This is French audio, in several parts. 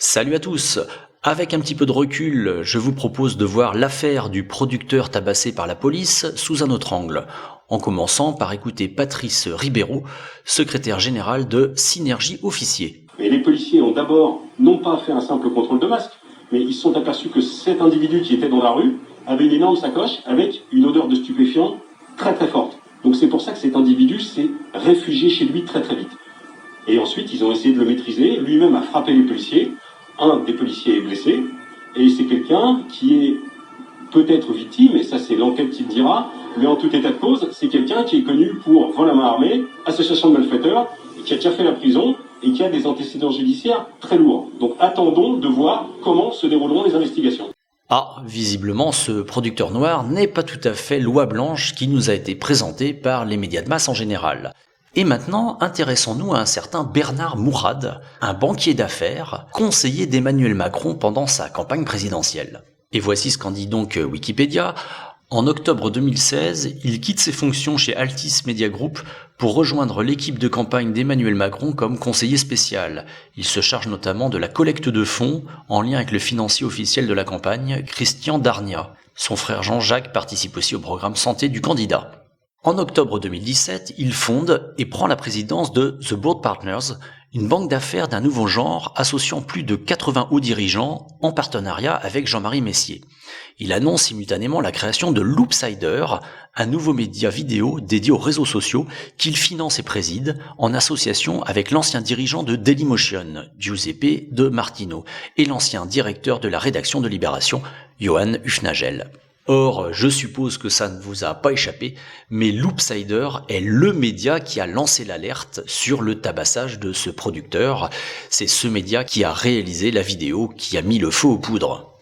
Salut à tous! Avec un petit peu de recul, je vous propose de voir l'affaire du producteur tabassé par la police sous un autre angle, en commençant par écouter Patrice Ribeiro, secrétaire général de Synergie Officier. Et les policiers ont d'abord non pas fait un simple contrôle de masque, mais ils se sont aperçus que cet individu qui était dans la rue avait une énorme sacoche avec une odeur de stupéfiant très très forte. Donc c'est pour ça que cet individu s'est réfugié chez lui très très vite. Et ensuite ils ont essayé de le maîtriser, lui-même a frappé les policiers, un des policiers est blessé, et c'est quelqu'un qui est peut-être victime, et ça c'est l'enquête qui le dira, mais en tout état de cause, c'est quelqu'un qui est connu pour vol à main armée, association de malfaiteurs, et qui a déjà fait la prison, et qui a des antécédents judiciaires très lourds. Donc attendons de voir comment se dérouleront les investigations. Ah, visiblement, ce producteur noir n'est pas tout à fait loi blanche qui nous a été présenté par les médias de masse en général. Et maintenant, intéressons-nous à un certain Bernard Mourad, un banquier d'affaires, conseiller d'Emmanuel Macron pendant sa campagne présidentielle. Et voici ce qu'en dit donc Wikipédia. En octobre 2016, il quitte ses fonctions chez Altis Media Group pour rejoindre l'équipe de campagne d'Emmanuel Macron comme conseiller spécial. Il se charge notamment de la collecte de fonds en lien avec le financier officiel de la campagne, Christian Darnia. Son frère Jean-Jacques participe aussi au programme santé du candidat. En octobre 2017, il fonde et prend la présidence de The Board Partners, une banque d'affaires d'un nouveau genre associant plus de 80 hauts dirigeants en partenariat avec Jean-Marie Messier. Il annonce simultanément la création de Loopsider, un nouveau média vidéo dédié aux réseaux sociaux qu'il finance et préside en association avec l'ancien dirigeant de Dailymotion, Giuseppe De Martino, et l'ancien directeur de la rédaction de Libération, Johan Hufnagel. Or, je suppose que ça ne vous a pas échappé, mais Loopsider est le média qui a lancé l'alerte sur le tabassage de ce producteur. C'est ce média qui a réalisé la vidéo qui a mis le feu aux poudres.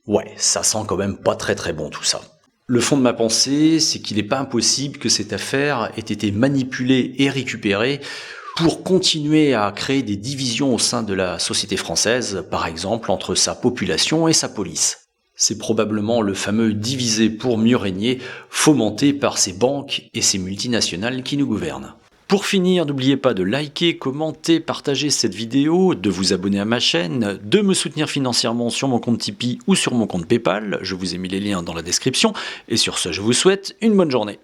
Ouais, ça sent quand même pas très bon tout ça. Le fond de ma pensée, c'est qu'il n'est pas impossible que cette affaire ait été manipulée et récupérée pour continuer à créer des divisions au sein de la société française, par exemple entre sa population et sa police. C'est probablement le fameux diviser pour mieux régner, fomenté par ces banques et ces multinationales qui nous gouvernent. Pour finir, n'oubliez pas de liker, commenter, partager cette vidéo, de vous abonner à ma chaîne, de me soutenir financièrement sur mon compte Tipeee ou sur mon compte Paypal, je vous ai mis les liens dans la description, et sur ce, je vous souhaite une bonne journée.